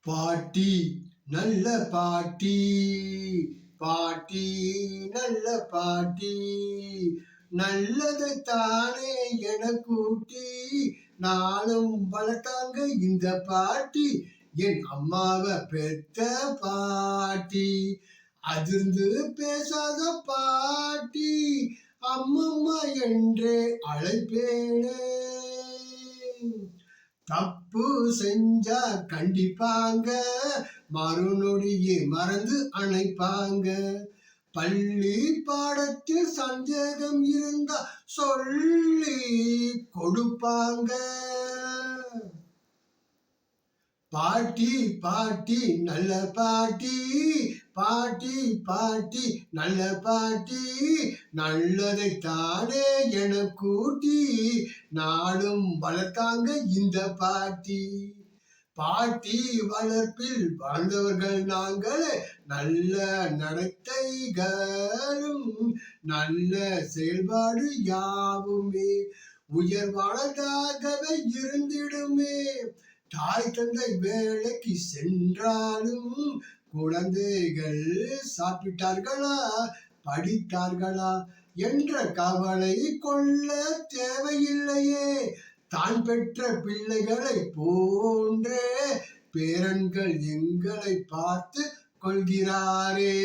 பாட்டி நல்ல பாட்டி, பாட்டி நல்ல பாட்டி, நல்லதைத்தானே எனக்கூட்டி நானும் வளர்த்தாங்க இந்த பாட்டி. என் அம்மாவை பெத்த பாட்டி, அதிர்ந்து பேசாத பாட்டி, அம்மம்மா என்றே அழைப்பேனே. தப்பு செஞ்சா கண்டிப்பாங்க, மறுநொடியே மறந்து அணைப்பாங்க. பள்ளி பாடத்தில் சந்தேகம் இருந்தா சொல்லி கொடுப்பாங்க. பாட்டி பாட்டி நல்ல பாட்டி, பாட்டி பாட்டி நல்ல பாட்டி, நல்லதைத்தானே எனக்கூட்டி நாளும் வளர்த்தாங்க இந்த பாட்டி. பாட்டி வளர்ப்பில் வளர்ந்தவர்கள் நாங்கள், நல்ல நடத்தைகளும் நல்ல செயல்பாடு யாவுமே உயர்வானதாகவே இருந்திடுமே. தாய் தந்தை வேலைக்கு சென்றாலும் குழந்தைகள் சாப்பிட்டார்களா, படித்தார்களா என்ற கவலை கொள்ள தேவையில்லையே. தான் பெற்ற பிள்ளைகளை போன்றே பேரன்கள் எங்களை பார்த்து கொள்கிறாரே.